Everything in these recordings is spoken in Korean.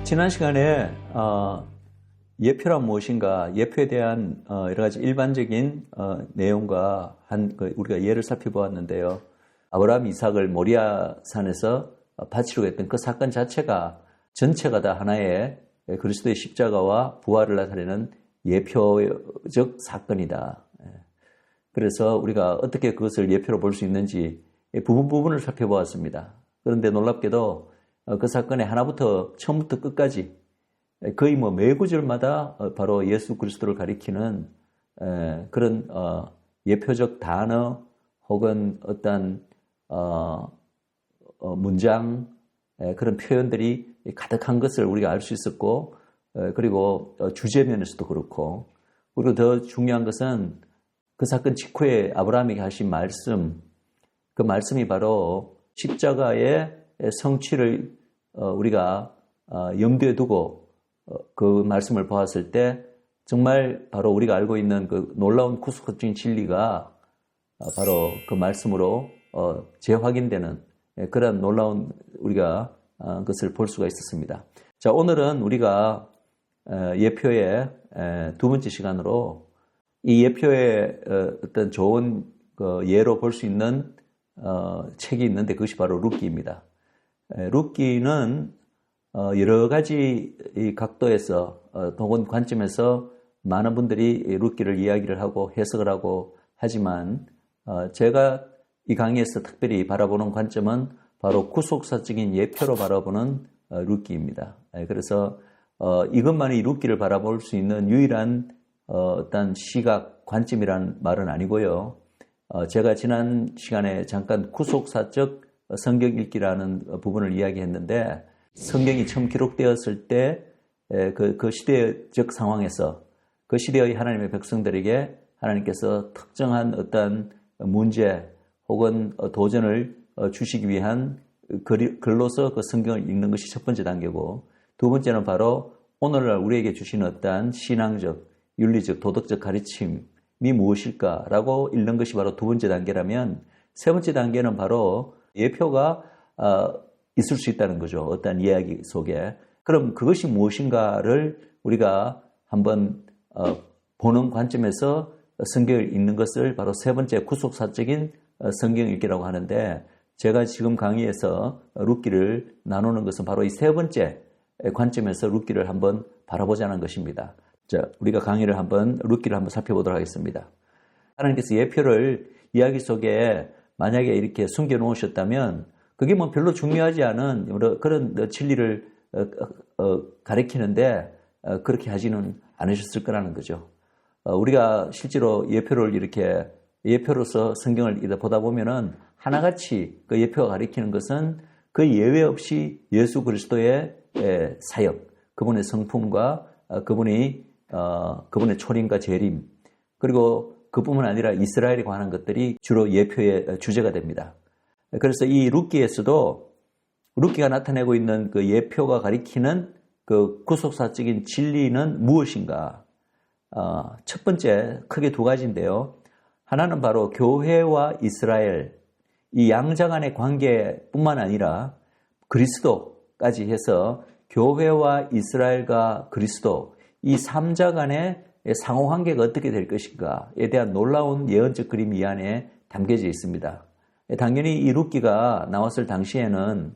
지난 시간에 예표란 무엇인가, 예표에 대한 여러 가지 일반적인 내용과 우리가 예를 살펴보았는데요. 아브라함 이삭을 모리아 산에서 바치려고 했던 그 사건 자체가 전체가 다 하나의 그리스도의 십자가와 부활을 나타내는 예표적 사건이다. 그래서 우리가 어떻게 그것을 예표로 볼 수 있는지 부분을 살펴보았습니다. 그런데 놀랍게도 그 사건의 하나부터 처음부터 끝까지 거의 매 구절마다 바로 예수 그리스도를 가리키는 그런 예표적 단어 혹은 어떤 문장 그런 표현들이 가득한 것을 우리가 알 수 있었고, 그리고 주제면에서도 그렇고, 그리고 더 중요한 것은 그 사건 직후에 아브라함에게 하신 말씀, 그 말씀이 바로 십자가의 성취를 우리가 염두에 두고 그 말씀을 보았을 때 정말 바로 우리가 알고 있는 그 놀라운 구속적인 진리가 바로 그 말씀으로 재확인되는 그런 놀라운 우리가 것을 볼 수가 있었습니다. 자, 오늘은 우리가 예표의 두 번째 시간으로 이 예표의 어떤 좋은 예로 볼 수 있는 책이 있는데 그것이 바로 룻기입니다. 룻기는 여러 가지 각도에서 혹은 관점에서 많은 분들이 룻기를 이야기를 하고 해석을 하고 하지만 제가 이 강의에서 특별히 바라보는 관점은 바로 구속사적인 예표로 바라보는 룻기입니다. 그래서 이것만이 룻기를 바라볼 수 있는 유일한 어떤 시각, 관점이라는 말은 아니고요. 제가 지난 시간에 잠깐 구속사적 성경 읽기라는 부분을 이야기했는데 성경이 처음 기록되었을 때 그 시대적 상황에서 그 시대의 하나님의 백성들에게 하나님께서 특정한 어떤 문제 혹은 도전을 주시기 위한 글로서 그 성경을 읽는 것이 첫 번째 단계고, 두 번째는 바로 오늘날 우리에게 주시는 어떤 신앙적, 윤리적, 도덕적 가르침이 무엇일까라고 읽는 것이 바로 두 번째 단계라면, 세 번째 단계는 바로 예표가 있을 수 있다는 거죠. 어떤 이야기 속에. 그럼 그것이 무엇인가를 우리가 한번 보는 관점에서 성경을 읽는 것을 바로 세 번째 구속사적인 성경 읽기라고 하는데, 제가 지금 강의에서 룻기를 나누는 것은 바로 이 세 번째 관점에서 룻기를 한번 바라보자는 것입니다. 자, 우리가 룻기를 한번 살펴보도록 하겠습니다. 하나님께서 예표를 이야기 속에 만약에 이렇게 숨겨 놓으셨다면 그게 별로 중요하지 않은 그런 진리를 가리키는데 그렇게 하지는 않으셨을 거라는 거죠. 우리가 실제로 예표로서 성경을 보다 보면은 하나같이 그 예표가 가리키는 것은 그 예외 없이 예수 그리스도의 사역, 그분의 성품과 그분의 초림과 재림, 그리고 그뿐만 아니라 이스라엘에 관한 것들이 주로 예표의 주제가 됩니다. 그래서 이 룻기에서도 룻기가 나타내고 있는 그 예표가 가리키는 그 구속사적인 진리는 무엇인가? 첫 번째 크게 두 가지인데요. 하나는 바로 교회와 이스라엘, 이 양자 간의 관계뿐만 아니라 그리스도까지 해서 교회와 이스라엘과 그리스도, 이 삼자 간의 상호관계가 어떻게 될 것인가에 대한 놀라운 예언적 그림이 이 안에 담겨져 있습니다. 당연히 이 룻기가 나왔을 당시에는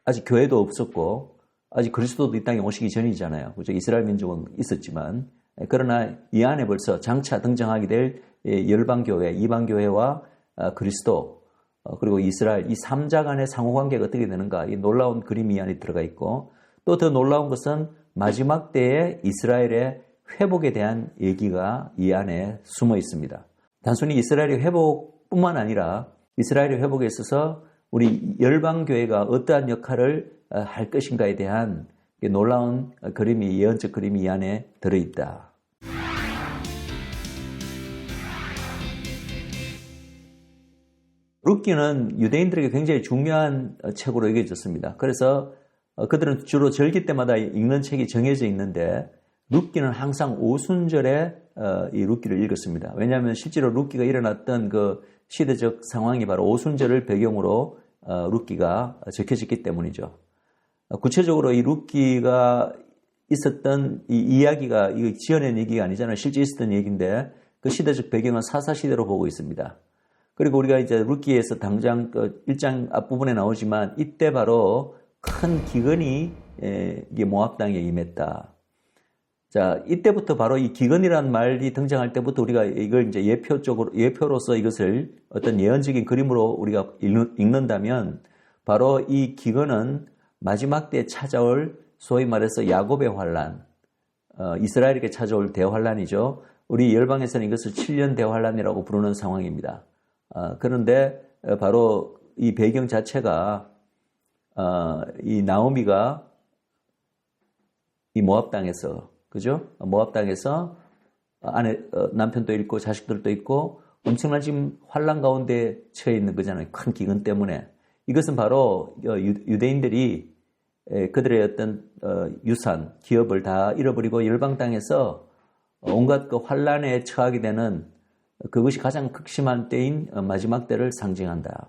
아직 교회도 없었고 아직 그리스도도 이 땅에 오시기 전이잖아요. 그죠? 이스라엘 민족은 있었지만, 그러나 이 안에 벌써 장차 등장하게 될 열방교회, 이방교회와 그리스도, 그리고 이스라엘, 이 삼자 간의 상호관계가 어떻게 되는가, 이 놀라운 그림이 이 안에 들어가 있고, 또 더 놀라운 것은 마지막 때의 이스라엘의 회복에 대한 얘기가 이 안에 숨어 있습니다. 단순히 이스라엘의 회복뿐만 아니라 이스라엘의 회복에 있어서 우리 열방교회가 어떠한 역할을 할 것인가에 대한 놀라운 그림이, 예언적 그림이 이 안에 들어있다. 룻기는 유대인들에게 굉장히 중요한 책으로 여겨졌습니다. 그래서 그들은 주로 절기 때마다 읽는 책이 정해져 있는데 룻기는 항상 오순절에 이 룻기를 읽었습니다. 왜냐하면 실제로 룻기가 일어났던 그 시대적 상황이 바로 오순절을 배경으로 룻기가 적혀졌기 때문이죠. 구체적으로 이 룻기가 있었던 이 이야기가 이거 지어낸 얘기가 아니잖아요. 실제 있었던 얘기인데 그 시대적 배경은 사사시대로 보고 있습니다. 그리고 우리가 이제 룻기에서 당장 1장 앞부분에 나오지만 이때 바로 큰 기근이 이게 모압 땅에 임했다. 자, 이때부터 바로 이 기근이라는 말이 등장할 때부터 우리가 이걸 이제 예표로서 이것을 어떤 예언적인 그림으로 우리가 읽는다면 바로 이 기근은 마지막 때에 찾아올 소위 말해서 야곱의 환란, 이스라엘에게 찾아올 대환란이죠. 우리 열방에서는 이것을 7년 대환란이라고 부르는 상황입니다. 그런데 바로 이 배경 자체가 이 나오미가 이 모압 땅에서, 그죠? 모압 땅에서 아내 남편도 있고 자식들도 있고 엄청난 지금 환란 가운데 처해 있는 거잖아요. 큰 기근 때문에. 이것은 바로 유대인들이 그들의 어떤 유산, 기업을 다 잃어버리고 열방 땅에서 온갖 그 환란에 처하게 되는 그것이 가장 극심한 때인 마지막 때를 상징한다.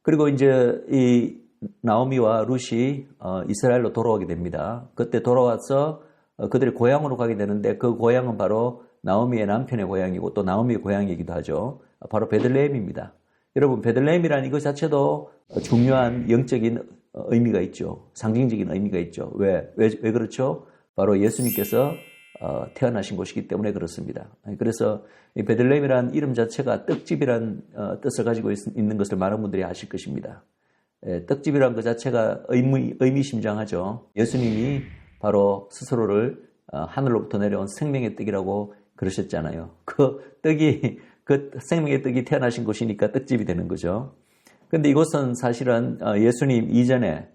그리고 이제 이 나오미와 룻이 이스라엘로 돌아오게 됩니다. 그때 돌아와서 그들의 고향으로 가게 되는데 그 고향은 바로 나오미의 남편의 고향이고 또 나오미의 고향이기도 하죠. 바로 베들레헴입니다. 여러분, 베들레헴이라는 이것 자체도 중요한 영적인 의미가 있죠. 상징적인 의미가 있죠. 왜 그렇죠? 바로 예수님께서 태어나신 곳이기 때문에 그렇습니다. 그래서 이 베들레헴이라는 이름 자체가 떡집이라는 뜻을 가지고 있는 것을 많은 분들이 아실 것입니다. 떡집이라는 것 자체가 의미심장하죠. 예수님이 바로 스스로를 하늘로부터 내려온 생명의 떡이라고 그러셨잖아요. 그 생명의 떡이 태어나신 곳이니까 떡집이 되는 거죠. 근데 이곳은 사실은 예수님 이전에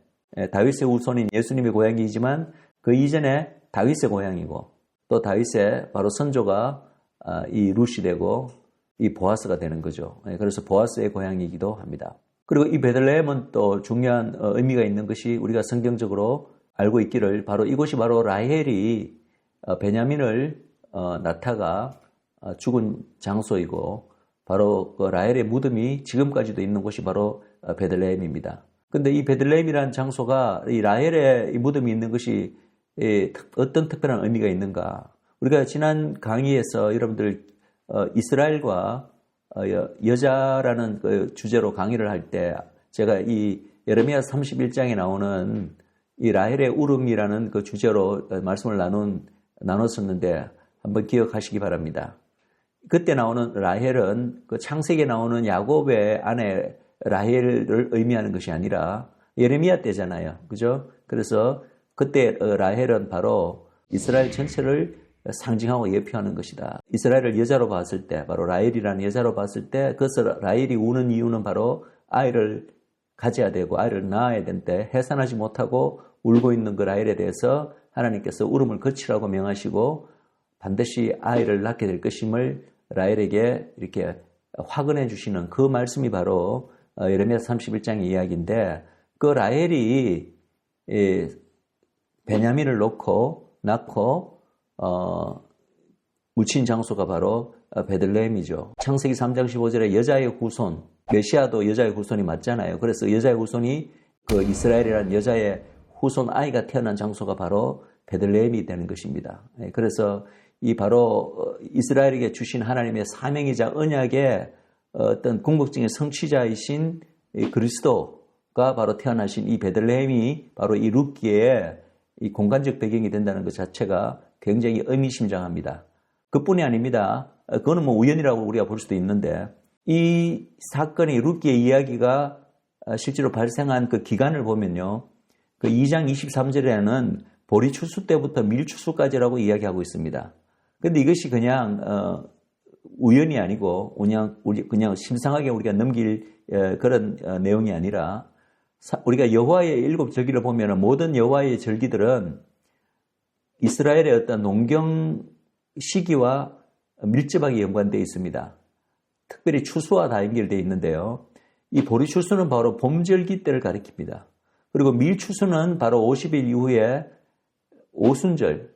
다윗의 후손인 예수님의 고향이지만 그 이전에 다윗의 고향이고 또 다윗의 바로 선조가 이 룻이 되고 이 보아스가 되는 거죠. 그래서 보아스의 고향이기도 합니다. 그리고 이 베들레헴은 또 중요한 의미가 있는 것이 우리가 성경적으로 알고 있기를 바로 이곳이 바로 라헬이 베냐민을 낳다가 죽은 장소이고 바로 그 라헬의 무덤이 지금까지도 있는 곳이 바로 베들레헴입니다. 근데 이 베들레헴이라는 장소가 이 라헬의 이 무덤이 있는 것이 어떤 특별한 의미가 있는가? 우리가 지난 강의에서 여러분들 이스라엘과 여자라는 그 주제로 강의를 할 때 제가 이 예레미야 31장에 나오는 이 라헬의 울음이라는 그 주제로 말씀을 나눴었는데 한번 기억하시기 바랍니다. 그때 나오는 라헬은 그 창세기에 나오는 야곱의 아내 라헬을 의미하는 것이 아니라 예레미야 때잖아요. 그죠? 그래서 그때 라헬은 바로 이스라엘 전체를 상징하고 예표하는 것이다. 이스라엘을 여자로 봤을 때, 바로 라헬이라는 여자로 봤을 때, 그것을 라헬이 우는 이유는 바로 아이를 가져야 되고 아이를 낳아야 되는데 해산하지 못하고 울고 있는 그 라헬에 대해서 하나님께서 울음을 그치라고 명하시고 반드시 아이를 낳게 될 것임을 라헬에게 이렇게 확언해 주시는 그 말씀이 바로 예레미야 31장의 이야기인데 그 라헬이 베냐민을 낳고 묻힌 장소가 바로 베들레헴이죠. 창세기 3장 15절에 여자의 후손, 메시아도 여자의 후손이 맞잖아요. 그래서 여자의 후손이 그 이스라엘이라는 여자의 후손 아이가 태어난 장소가 바로 베들레헴이 되는 것입니다. 그래서 이 바로 이스라엘에게 주신 하나님의 사명이자 언약의 어떤 궁극적인 성취자이신 그리스도가 바로 태어나신 이 베들레헴이 바로 이 룻기의 이 공간적 배경이 된다는 것 자체가 굉장히 의미심장합니다. 그뿐이 아닙니다. 그거는 뭐 우연이라고 우리가 볼 수도 있는데 이 사건이 룻기의 이야기가 실제로 발생한 그 기간을 보면요. 그 2장 23절에는 보리 추수 때부터 밀 추수까지라고 이야기하고 있습니다. 그런데 이것이 그냥 우연이 아니고 그냥 심상하게 우리가 넘길 그런 내용이 아니라 우리가 여호와의 7절기를 보면 모든 여호와의 절기들은 이스라엘의 어떤 농경 시기와 밀접하게 연관되어 있습니다. 특별히 추수와 다 연결되어 있는데요. 이 보리 추수는 바로 봄절기 때를 가리킵니다. 그리고 밀 추수는 바로 50일 이후에 오순절,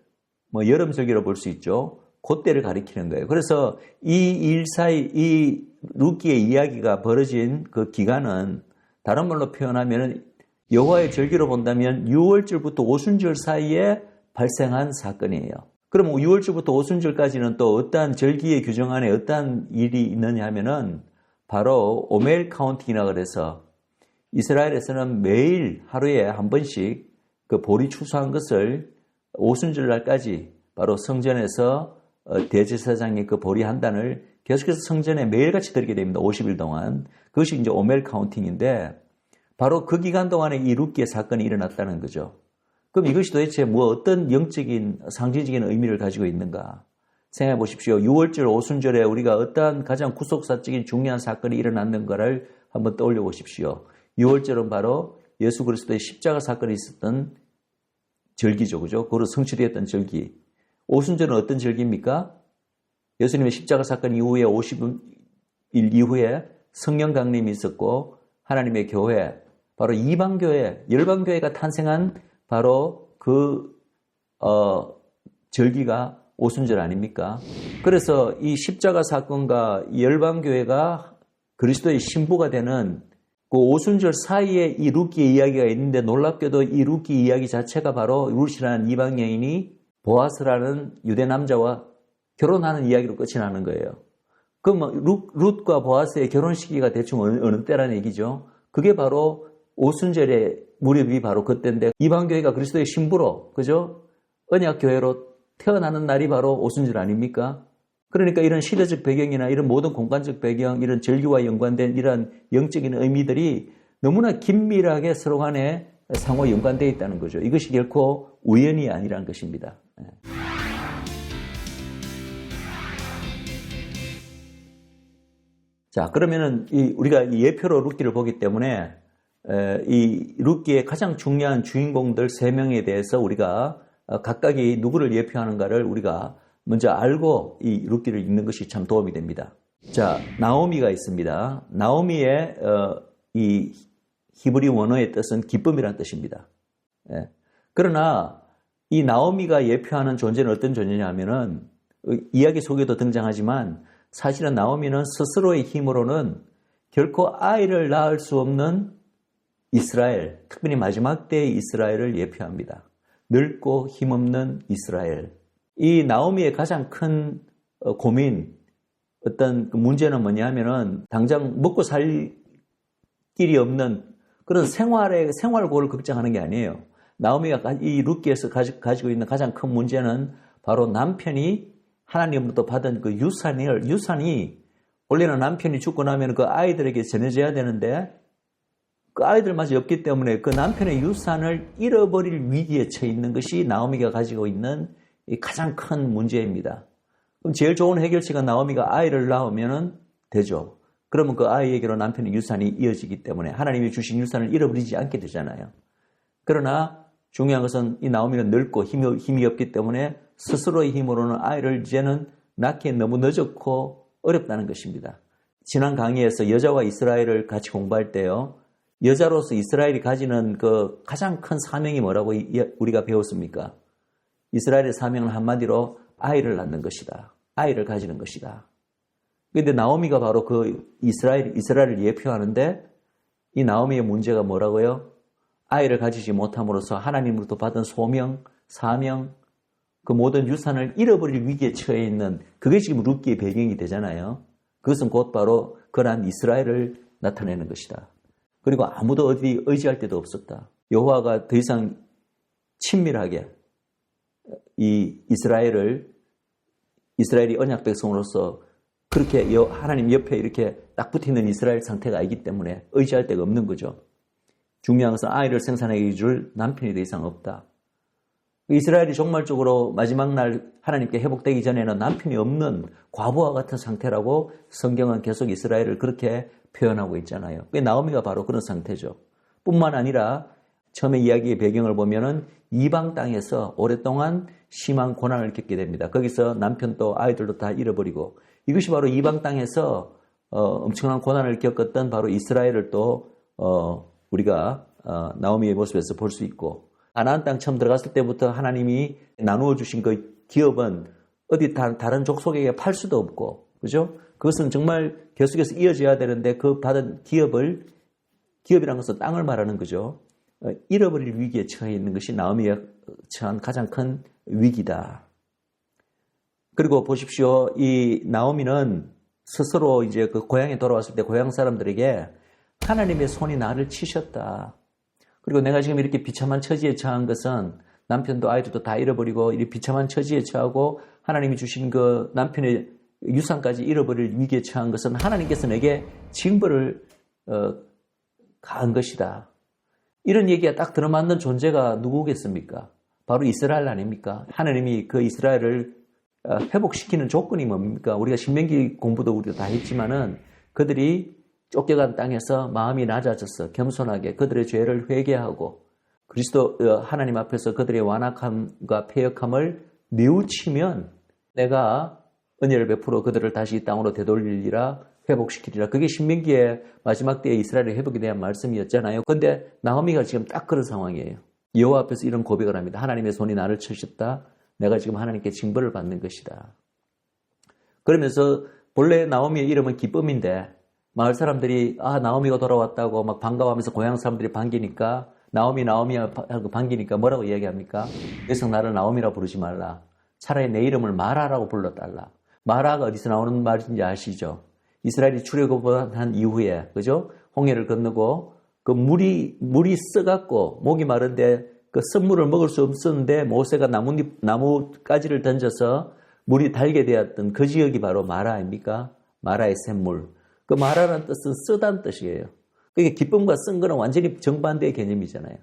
여름절기로 볼 수 있죠. 그때를 가리키는 거예요. 그래서 이 일 사이, 이 룻기의 이야기가 벌어진 그 기간은 다른 말로 표현하면 여호와의 절기로 본다면 6월절부터 오순절 사이에 발생한 사건이에요. 그럼 6월절부터 오순절까지는 또 어떠한 절기의 규정 안에 어떠한 일이 있느냐 하면은 바로 오멜 카운팅이라 그래서 이스라엘에서는 매일 하루에 한 번씩 그 보리 추수한 것을 오순절 날까지 바로 성전에서 대제사장이 그 보리 한 단을 계속해서 성전에 매일같이 드리게 됩니다. 50일 동안. 그것이 이제 오멜 카운팅인데 바로 그 기간 동안에 이 룻기의 사건이 일어났다는 거죠. 그럼 이것이 도대체 어떤 영적인 상징적인 의미를 가지고 있는가? 생각해 보십시오. 6월절 오순절에 우리가 어떠한 가장 구속사적인 중요한 사건이 일어났는가를 한번 떠올려 보십시오. 6월절은 바로 예수 그리스도의 십자가 사건이 있었던 절기죠. 그죠? 그로 성취되었던 절기. 오순절은 어떤 절기입니까? 예수님의 십자가 사건 이후에 50일 이후에 성령 강림이 있었고 하나님의 교회, 바로 이방교회, 열방교회가 탄생한 바로 그 절기가 오순절 아닙니까? 그래서 이 십자가 사건과 열방교회가 그리스도의 신부가 되는 그 오순절 사이에 이 룻기 이야기가 있는데 놀랍게도 이 룻기 이야기 자체가 바로 룻이라는 이방 여인이 보아스라는 유대 남자와 결혼하는 이야기로 끝이 나는 거예요. 그럼 룻과 보아스의 결혼 시기가 대충 어느 때라는 얘기죠. 그게 바로 오순절의 무렵이 바로 그때인데 이방교회가 그리스도의 신부로, 그죠? 언약교회로 태어나는 날이 바로 오순절 아닙니까? 그러니까 이런 시대적 배경이나 이런 모든 공간적 배경, 이런 절기와 연관된 이런 영적인 의미들이 너무나 긴밀하게 서로 간에 상호 연관되어 있다는 거죠. 이것이 결코 우연이 아니라는 것입니다. 자, 그러면은 우리가 이 예표로 룻기를 보기 때문에 이 룻기의 가장 중요한 주인공들 3명에 대해서 우리가 각각이 누구를 예표하는가를 우리가 먼저 알고 이 룻기를 읽는 것이 참 도움이 됩니다. 자, 나오미가 있습니다. 나오미의 이 히브리 원어의 뜻은 기쁨이라는 뜻입니다. 그러나 이 나오미가 예표하는 존재는 어떤 존재냐 하면은 이야기 속에도 등장하지만 사실은 나오미는 스스로의 힘으로는 결코 아이를 낳을 수 없는 이스라엘, 특별히 마지막 때의 이스라엘을 예표합니다. 늙고 힘없는 이스라엘. 이 나오미의 가장 큰 고민, 어떤 문제는 뭐냐면은 당장 먹고 살 길이 없는 그런 생활고를 걱정하는 게 아니에요. 나오미가 이 룻기에서 가지고 있는 가장 큰 문제는 바로 남편이 하나님으로부터 받은 그 유산이 원래는 남편이 죽고 나면 그 아이들에게 전해져야 되는데 그 아이들마저 없기 때문에 그 남편의 유산을 잃어버릴 위기에 처해 있는 것이 나오미가 가지고 있는 가장 큰 문제입니다. 그럼 제일 좋은 해결책은 나오미가 아이를 낳으면 되죠. 그러면 그 아이에게로 남편의 유산이 이어지기 때문에 하나님이 주신 유산을 잃어버리지 않게 되잖아요. 그러나 중요한 것은 이 나오미는 늙고 힘이 없기 때문에 스스로의 힘으로는 아이를 이제는 낳기에 너무 늦었고 어렵다는 것입니다. 지난 강의에서 여자와 이스라엘을 같이 공부할 때요. 여자로서 이스라엘이 가지는 그 가장 큰 사명이 뭐라고 우리가 배웠습니까? 이스라엘의 사명은 한마디로 아이를 낳는 것이다. 아이를 가지는 것이다. 그런데 나오미가 바로 그 이스라엘을 예표하는데 이 나오미의 문제가 뭐라고요? 아이를 가지지 못함으로써 하나님으로부터 받은 소명, 사명, 그 모든 유산을 잃어버릴 위기에 처해 있는 그게 지금 룻기의 배경이 되잖아요. 그것은 곧 바로 그러한 이스라엘을 나타내는 것이다. 그리고 아무도 어디 의지할 데도 없었다. 여호와가 더 이상 친밀하게 이 이스라엘이 언약 백성으로서 그렇게 하나님 옆에 이렇게 딱 붙어있는 이스라엘 상태가 아니기 때문에 의지할 데가 없는 거죠. 중요한 것은 아이를 생산하게 줄 남편이 더 이상 없다. 이스라엘이 종말적으로 마지막 날 하나님께 회복되기 전에는 남편이 없는 과부와 같은 상태라고 성경은 계속 이스라엘을 그렇게 표현하고 있잖아요. 나오미가 바로 그런 상태죠. 뿐만 아니라 처음에 이야기의 배경을 보면은 이방 땅에서 오랫동안 심한 고난을 겪게 됩니다. 거기서 남편도 아이들도 다 잃어버리고 이것이 바로 이방 땅에서 엄청난 고난을 겪었던 바로 이스라엘을 또 우리가 나오미의 모습에서 볼 수 있고 가나안 땅 처음 들어갔을 때부터 하나님이 나누어 주신 그 기업은 어디 다른 족속에게 팔 수도 없고 그죠? 그것은 정말 계속해서 이어져야 되는데 그 받은 기업이라는 것은 땅을 말하는 거죠. 잃어버릴 위기에 처해 있는 것이 나오미가 처한 가장 큰 위기다. 그리고 보십시오. 이 나오미는 스스로 이제 그 고향에 돌아왔을 때 고향 사람들에게 하나님의 손이 나를 치셨다. 그리고 내가 지금 이렇게 비참한 처지에 처한 것은 남편도 아이들도 다 잃어버리고 이 비참한 처지에 처하고 하나님이 주신 그 남편의 유산까지 잃어버릴 위기에 처한 것은 하나님께서 내게 징벌을 가한 것이다. 이런 얘기가 딱 들어맞는 존재가 누구겠습니까? 바로 이스라엘 아닙니까? 하나님이 그 이스라엘을 회복시키는 조건이 뭡니까? 우리가 신명기 공부도 우리가 다 했지만은 그들이 쫓겨간 땅에서 마음이 낮아져서 겸손하게 그들의 죄를 회개하고 그리스도 하나님 앞에서 그들의 완악함과 패역함을 뉘우치면 내가 은혜를 베풀어 그들을 다시 이 땅으로 되돌리리라 회복시키리라. 그게 신명기의 마지막 때의 이스라엘의 회복에 대한 말씀이었잖아요. 그런데 나오미가 지금 딱 그런 상황이에요. 여호와 앞에서 이런 고백을 합니다. 하나님의 손이 나를 치셨다. 내가 지금 하나님께 징벌을 받는 것이다. 그러면서 본래 나오미의 이름은 기쁨인데 마을 사람들이 나오미가 돌아왔다고 막 반가워하면서 고향 사람들이 반기니까 나오미 하고 반기니까 뭐라고 이야기합니까? 더 이상 나를 나오미라 부르지 말라. 차라리 내 이름을 마라라고 불러달라. 마라가 어디서 나오는 말인지 아시죠? 이스라엘이 출애굽한 이후에 그죠? 홍해를 건너고 그 물이 써갖고 목이 마른데 그 쓴물을 먹을 수 없었는데 모세가 나뭇가지를 던져서 물이 달게 되었던 그 지역이 바로 마라 아닙니까? 마라의 샘물. 그 마라라는 뜻은 쓰다는 뜻이에요. 그게 기쁨과 쓴 거는 완전히 정반대의 개념이잖아요.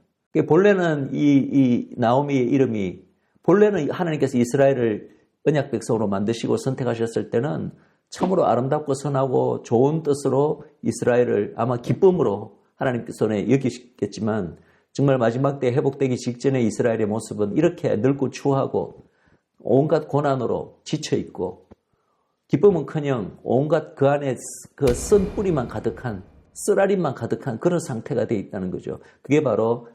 본래는 이 나오미의 이름이 본래는 하나님께서 이스라엘을 언약 백성으로 만드시고 선택하셨을 때는 참으로 아름답고 선하고 좋은 뜻으로 이스라엘을 아마 기쁨으로 하나님께서 여기셨겠지만 정말 마지막 때 회복되기 직전의 이스라엘의 모습은 이렇게 늙고 추하고 온갖 고난으로 지쳐있고 기쁨은커녕 온갖 그 안에 그 쓴 뿌리만 가득한 쓰라림만 가득한 그런 상태가 되어 있다는 거죠. 그게 바로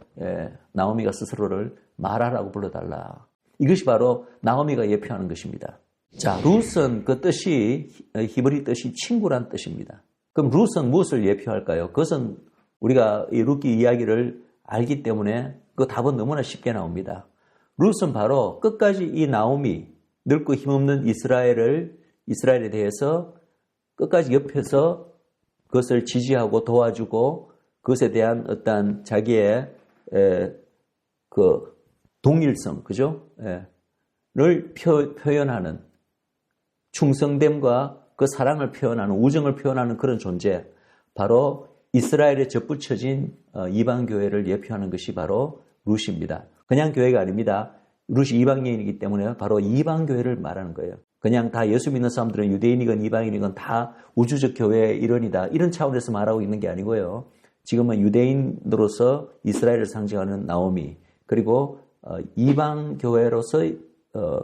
나오미가 스스로를 마라라고 불러달라. 이것이 바로 나오미가 예표하는 것입니다. 자, 룻은 그 뜻이 히브리 뜻이 친구란 뜻입니다. 그럼 룻은 무엇을 예표할까요? 그것은 우리가 이 룻기 이야기를 알기 때문에 그 답은 너무나 쉽게 나옵니다. 룻은 바로 끝까지 이 나오미 늙고 힘없는 이스라엘에 대해서 끝까지 옆에서 그것을 지지하고 도와주고 그것에 대한 어떤 자기의 그 동일성, 그죠? 를 표현하는 충성됨과 그 사랑을 표현하는 우정을 표현하는 그런 존재, 바로 이스라엘에 접붙여진 이방교회를 예표하는 것이 바로 룻입니다. 그냥 교회가 아닙니다. 룻이 이방인이기 때문에 바로 이방교회를 말하는 거예요. 그냥 다 예수 믿는 사람들은 유대인이건 이방인이건 다 우주적 교회의 일원이다. 이런 차원에서 말하고 있는 게 아니고요. 지금은 유대인으로서 이스라엘을 상징하는 나오미, 그리고 이방교회로서의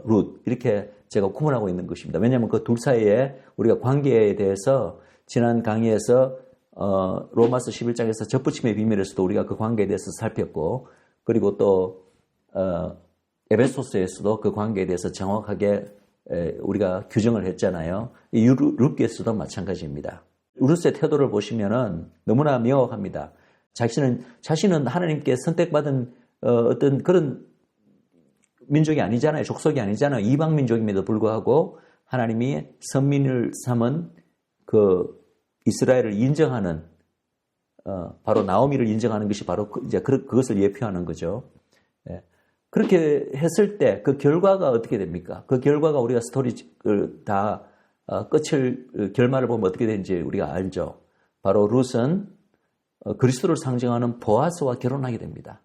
룻, 이렇게 제가 구분하고 있는 것입니다. 왜냐하면 그 둘 사이에 우리가 관계에 대해서 지난 강의에서 로마서 11장에서 접붙임의 비밀에서도 우리가 그 관계에 대해서 살폈고, 그리고 또 에베소서에서도 그 관계에 대해서 정확하게 우리가 규정을 했잖아요. 이 룻기에서도 마찬가지입니다. 룻의 태도를 보시면은 너무나 명확합니다. 자신은 하나님께 선택받은 어떤 그런 민족이 아니잖아요. 족속이 아니잖아요. 이방 민족임에도 불구하고 하나님이 선민을 삼은 그 이스라엘을 인정하는 바로 나오미를 인정하는 것이 바로 이제 그것을 예표하는 거죠. 그렇게 했을 때 그 결과가 어떻게 됩니까? 그 결과가 우리가 스토리를 다 결말을 보면 어떻게 되는지 우리가 알죠. 바로 룻은 그리스도를 상징하는 보아스와 결혼하게 됩니다.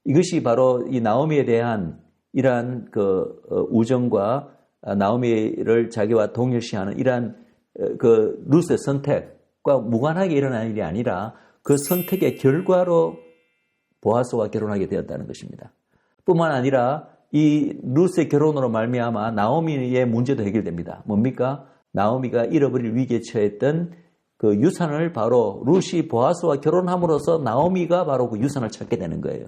이것이 바로 이 나오미에 대한 이러한 그 우정과 나오미를 자기와 동일시하는 이러한 그 룻의 선택과 무관하게 일어난 일이 아니라 그 선택의 결과로 보아스와 결혼하게 되었다는 것입니다. 뿐만 아니라 이 룻의 결혼으로 말미암아 나오미의 문제도 해결됩니다. 뭡니까? 나오미가 잃어버릴 위기에 처했던 그 유산을 바로 룻이 보아스와 결혼함으로써 나오미가 바로 그 유산을 찾게 되는 거예요.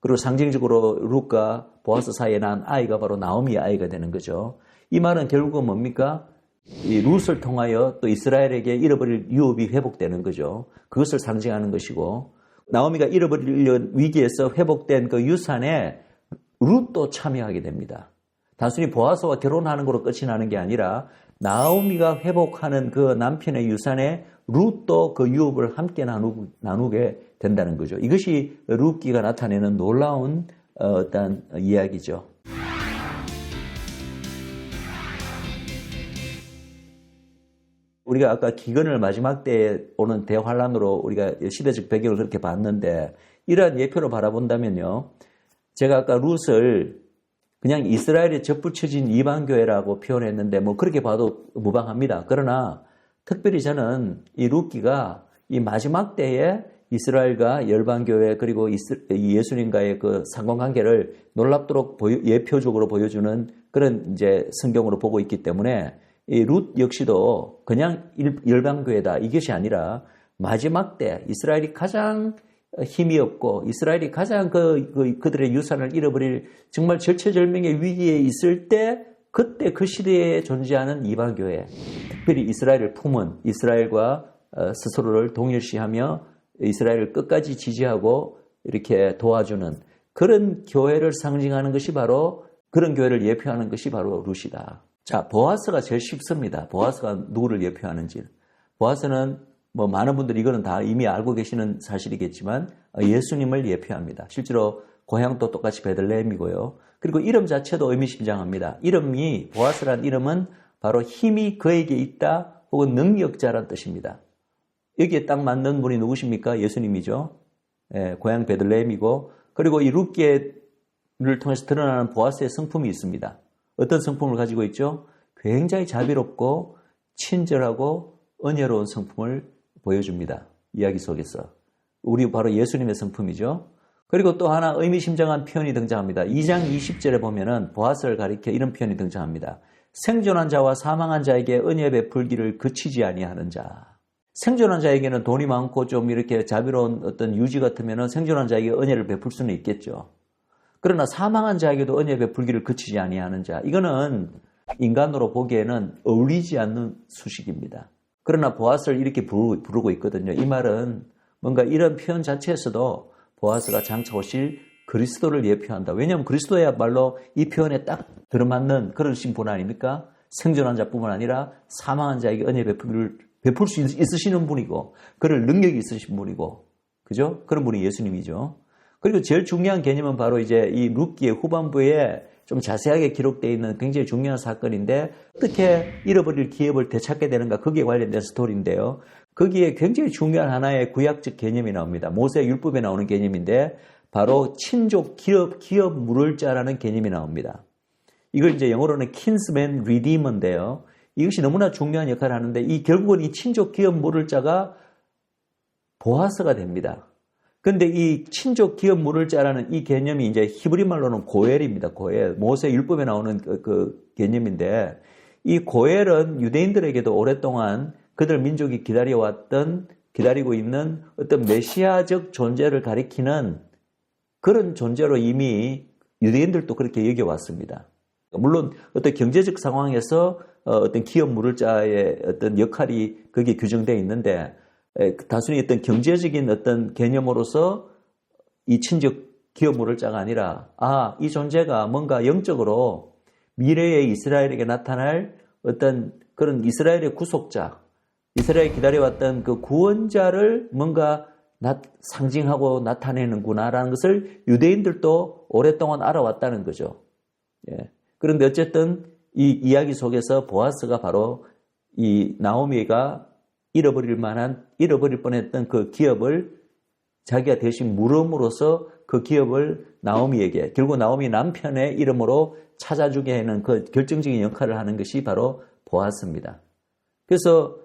그리고 상징적으로 룻과 보아스 사이에 난 아이가 바로 나오미의 아이가 되는 거죠. 이 말은 결국은 뭡니까? 이 룻을 통하여 또 이스라엘에게 잃어버릴 유업이 회복되는 거죠. 그것을 상징하는 것이고, 나오미가 잃어버리려는 위기에서 회복된 그 유산에 룻도 참여하게 됩니다. 단순히 보아스와 결혼하는 거로 끝이 나는 게 아니라 나오미가 회복하는 그 남편의 유산에 룻도 그 유업을 함께 나누게 된다는 거죠. 이것이 룻기가 나타내는 놀라운 어떤 이야기죠. 우리가 아까 기근을 마지막 때에 오는 대환란으로 우리가 시대적 배경을 그렇게 봤는데 이러한 예표로 바라본다면요. 제가 아까 룻을 그냥 이스라엘에 접붙여진 이방교회라고 표현했는데 뭐 그렇게 봐도 무방합니다. 그러나 특별히 저는 이 룻기가 이 마지막 때에 이스라엘과 열방교회 그리고 예수님과의 그 상관관계를 놀랍도록 예표적으로 보여주는 그런 이제 성경으로 보고 있기 때문에 이 룻 역시도 그냥 열방교회다 이것이 아니라 마지막 때 이스라엘이 가장 힘이 없고 이스라엘이 가장 그들의 유산을 잃어버릴 정말 절체절명의 위기에 있을 때 그때 그 시대에 존재하는 이방교회 특별히 이스라엘을 품은 이스라엘과 스스로를 동일시하며 이스라엘을 끝까지 지지하고 이렇게 도와주는 그런 교회를 상징하는 것이 바로 그런 교회를 예표하는 것이 바로 룻이다. 자, 보아스가 제일 쉽습니다. 보아스가 누구를 예표하는지. 보아스는 뭐 많은 분들이 이거는 다 이미 알고 계시는 사실이겠지만 예수님을 예표합니다. 실제로 고향도 똑같이 베들레헴이고요. 그리고 이름 자체도 의미심장합니다. 이름이 보아스란 이름은 바로 힘이 그에게 있다 혹은 능력자란 뜻입니다. 여기에 딱 맞는 분이 누구십니까? 예수님이죠. 고향 베들레헴이고 그리고 이 룻기를 통해서 드러나는 보아스의 성품이 있습니다. 어떤 성품을 가지고 있죠? 굉장히 자비롭고 친절하고 은혜로운 성품을 보여줍니다. 이야기 속에서. 우리 바로 예수님의 성품이죠. 그리고 또 하나 의미심장한 표현이 등장합니다. 2장 20절에 보면은 보아스를 가리켜 이런 표현이 등장합니다. 생존한 자와 사망한 자에게 은혜 베풀기를 그치지 아니하는 자. 생존한 자에게는 돈이 많고 좀 이렇게 자비로운 어떤 유지 같으면은 생존한 자에게 은혜를 베풀 수는 있겠죠. 그러나 사망한 자에게도 은혜 베풀기를 그치지 아니하는 자. 이거는 인간으로 보기에는 어울리지 않는 수식입니다. 그러나 보아스를 이렇게 부르고 있거든요. 이 말은 뭔가 이런 표현 자체에서도 보아스가 장차 오실 그리스도를 예표한다. 왜냐하면 그리스도야말로 이 표현에 딱 들어맞는 그런 분 아닙니까? 생존한 자뿐만 아니라 사망한 자에게 은혜 베풀 수 있으시는 분이고 그럴 능력이 있으신 분이고 그죠? 그런 분이 예수님이죠. 그리고 제일 중요한 개념은 바로 이제 이 룻기의 후반부에 좀 자세하게 기록되어 있는 굉장히 중요한 사건인데 어떻게 잃어버릴 기업을 되찾게 되는가 거기에 관련된 스토리인데요. 거기에 굉장히 중요한 하나의 구약적 개념이 나옵니다. 모세 율법에 나오는 개념인데 바로 친족 기업 물을 자라는 개념이 나옵니다. 이걸 이제 영어로는 kinsman redeemer인데요. 이것이 너무나 중요한 역할을 하는데 결국은 이 친족 기업 물을 자가 보아스가 됩니다. 근데 이 친족 기업 물을 자라는 이 개념이 이제 히브리 말로는 고엘입니다. 고엘. 모세 율법에 나오는 그 개념인데 이 고엘은 유대인들에게도 오랫동안 그들 민족이 기다리고 있는 어떤 메시아적 존재를 가리키는 그런 존재로 이미 유대인들도 그렇게 여겨왔습니다. 물론 어떤 경제적 상황에서 어떤 기업 물을 자의 어떤 역할이 거기에 규정되어 있는데 단순히 어떤 경제적인 어떤 개념으로서 이 친족 기업 물을 자가 아니라 이 존재가 뭔가 영적으로 미래의 이스라엘에게 나타날 어떤 그런 이스라엘의 구속자, 이스라엘이 기다려왔던 그 구원자를 뭔가 상징하고 나타내는구나라는 것을 유대인들도 오랫동안 알아왔다는 거죠. 예. 그런데 어쨌든 이 이야기 속에서 보아스가 바로 이 나오미가 잃어버릴 뻔했던 그 기업을 자기가 대신 물음으로써 그 기업을 나오미에게 결국 나오미 남편의 이름으로 찾아주게 하는 그 결정적인 역할을 하는 것이 바로 보아스입니다. 그래서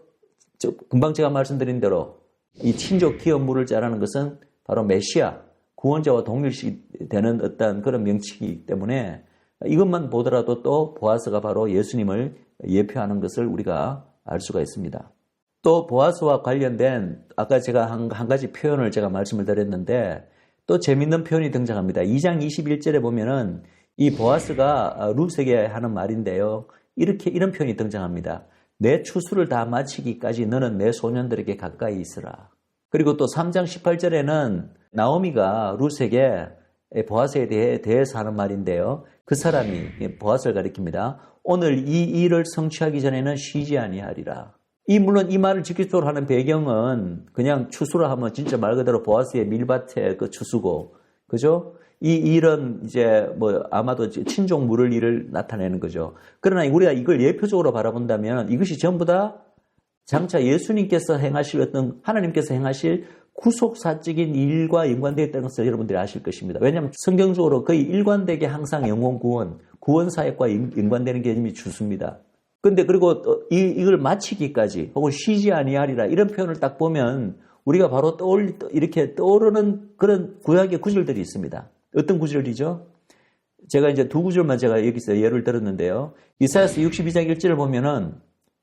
금방 제가 말씀드린 대로 이 친족 기업 물을 자라는 것은 바로 메시아 구원자와 동일시되는 어떤 그런 명칭이기 때문에 이것만 보더라도 또 보아스가 바로 예수님을 예표하는 것을 우리가 알 수가 있습니다. 또 보아스와 관련된 아까 제가 한 가지 표현을 제가 말씀을 드렸는데 또 재밌는 표현이 등장합니다. 2장 21절에 보면은 이 보아스가 룻에게 하는 말인데요. 이런 표현이 등장합니다. 내 추수를 다 마치기까지 너는 내 소년들에게 가까이 있으라. 그리고 또 3장 18절에는 나오미가 룻에게 보아스에 대해서 하는 말인데요. 그 사람이 보아스를 가리킵니다. 오늘 이 일을 성취하기 전에는 쉬지 아니하리라. 물론 이 말을 직접적으로 하는 배경은 그냥 추수를 하면 진짜 말 그대로 보아스의 밀밭의 그 추수고, 그죠? 이 일은 이제 뭐 아마도 친족 물을 일을 나타내는 거죠. 그러나 우리가 이걸 예표적으로 바라본다면 이것이 전부 다 장차 예수님께서 행하실 어떤 하나님께서 행하실 구속사적인 일과 연관되어 있다는 것을 여러분들이 아실 것입니다. 왜냐하면 성경적으로 거의 일관되게 항상 영혼 구원 사역과 연관되는 개념이 주습니다. 근데 그리고 이걸 마치기까지 혹은 쉬지 아니하리라 이런 표현을 딱 보면 우리가 바로 이렇게 떠오르는 그런 구약의 구절들이 있습니다. 어떤 구절이죠? 제가 이제 두 구절만 제가 여기서 예를 들었는데요. 이사야서 62장 1절을 보면은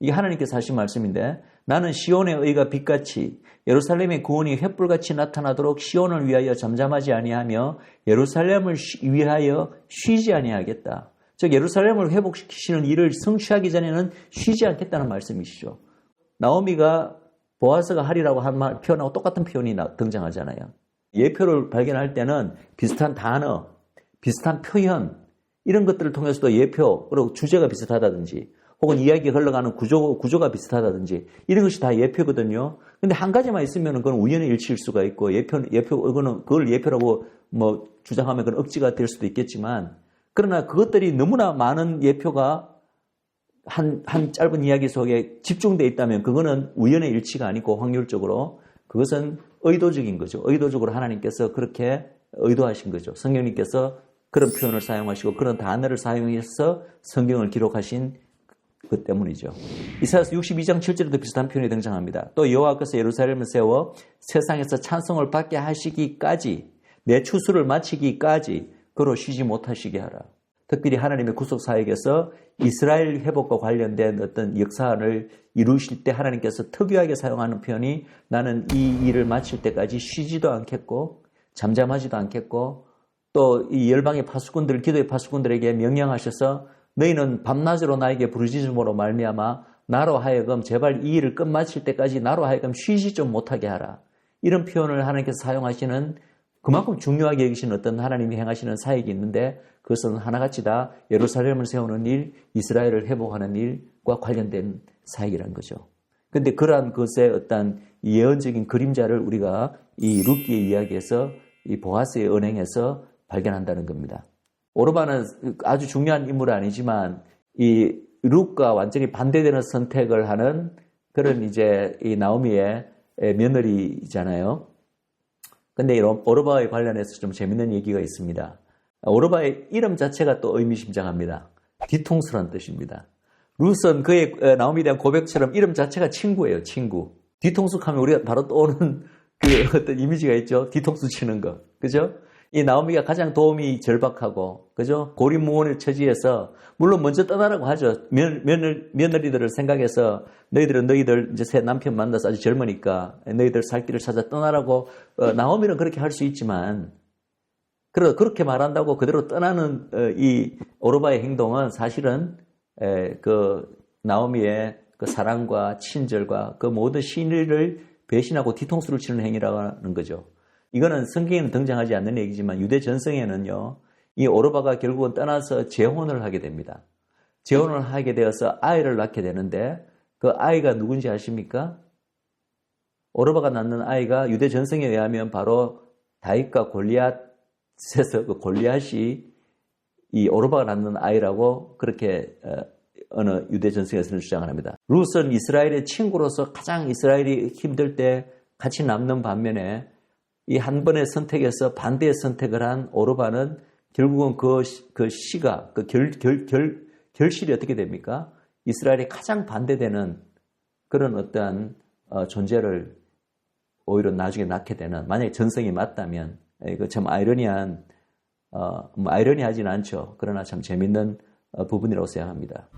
이게 하나님께서 하신 말씀인데 나는 시온의 의가 빛같이 예루살렘의 구원이 횃불같이 나타나도록 시온을 위하여 잠잠하지 아니하며 예루살렘을 위하여 쉬지 아니하겠다. 즉 예루살렘을 회복시키시는 일을 성취하기 전에는 쉬지 않겠다는 말씀이시죠. 나오미가 보아스가 하리라고 한 표현하고 똑같은 표현이 등장하잖아요. 예표를 발견할 때는 비슷한 단어, 비슷한 표현 이런 것들을 통해서도 예표 그리고 주제가 비슷하다든지 혹은 이야기가 흘러가는 구조가 비슷하다든지 이런 것이 다 예표거든요. 근데 한 가지만 있으면 그건 우연의 일치일 수가 있고 그걸 예표라고 뭐 주장하면 그건 억지가 될 수도 있겠지만 그러나 그것들이 너무나 많은 예표가 한 짧은 이야기 속에 집중되어 있다면 그거는 우연의 일치가 아니고 확률적으로 그것은 의도적인 거죠. 의도적으로 하나님께서 그렇게 의도하신 거죠. 성령님께서 그런 표현을 사용하시고 그런 단어를 사용해서 성경을 기록하신 그 때문이죠. 이사야서 62장 7절에도 비슷한 표현이 등장합니다. 또 여호와께서 예루살렘을 세워 세상에서 찬송을 받게 하시기까지 내 추수를 마치기까지 그로 쉬지 못하시게 하라. 특별히 하나님의 구속 사역에서 이스라엘 회복과 관련된 어떤 역사를 이루실 때 하나님께서 특유하게 사용하는 표현이 나는 이 일을 마칠 때까지 쉬지도 않겠고 잠잠하지도 않겠고 또 이 열방의 파수꾼들, 기도의 파수꾼들에게 명령하셔서 너희는 밤낮으로 나에게 부르짖음으로 말미암아 나로 하여금 제발 이 일을 끝마칠 때까지 나로 하여금 쉬지 좀 못하게 하라. 이런 표현을 하나님께서 사용하시는 그만큼 중요하게 여기시는 어떤 하나님이 행하시는 사역이 있는데 그것은 하나같이 다 예루살렘을 세우는 일, 이스라엘을 회복하는 일과 관련된 사역이라는 거죠. 그런데 그러한 것의 어떤 예언적인 그림자를 우리가 이 룻기의 이야기에서 이 보아스의 언행에서 발견한다는 겁니다. 오르바는 아주 중요한 인물은 아니지만 이 룻과 완전히 반대되는 선택을 하는 그런 이제 이 나오미의 며느리잖아요. 근데 이 오르바에 관련해서 좀 재밌는 얘기가 있습니다. 오르바의 이름 자체가 또 의미심장합니다. 뒤통수란 뜻입니다. 룻은 그의 나오미에 대한 고백처럼 이름 자체가 친구예요, 친구. 뒤통수 하면 우리가 바로 떠오르는 그 어떤 이미지가 있죠. 뒤통수 치는 거. 그죠? 이 나오미가 가장 도움이 절박하고, 그죠? 고리무원의 처지에서, 물론 먼저 떠나라고 하죠. 며느리들을 생각해서, 너희들 이제 새 남편 만나서 아주 젊으니까, 너희들 살 길을 찾아 떠나라고, 나오미는 그렇게 할 수 있지만, 그렇게 말한다고 그대로 떠나는 이 오르바의 행동은 사실은, 그 나오미의 그 사랑과 친절과 그 모든 신의를 배신하고 뒤통수를 치는 행위라고 하는 거죠. 이거는 성경에는 등장하지 않는 얘기지만 유대 전성에는요, 이 오르바가 결국은 떠나서 재혼을 하게 됩니다. 재혼을 하게 되어서 아이를 낳게 되는데 그 아이가 누군지 아십니까? 오르바가 낳는 아이가 유대 전성에 의하면 바로 다윗과 골리앗에서 그 골리앗이 이 오르바가 낳는 아이라고 그렇게 어느 유대 전성에서는 주장을 합니다. 룻은 이스라엘의 친구로서 가장 이스라엘이 힘들 때 같이 남는 반면에 이 한 번의 선택에서 반대의 선택을 한 오르바는 결국은 결실이 어떻게 됩니까? 이스라엘이 가장 반대되는 그런 어떠한 존재를 오히려 나중에 낳게 되는, 만약에 전성이 맞다면, 이거 참 아이러니하진 않죠. 그러나 참 재밌는 부분이라고 생각합니다.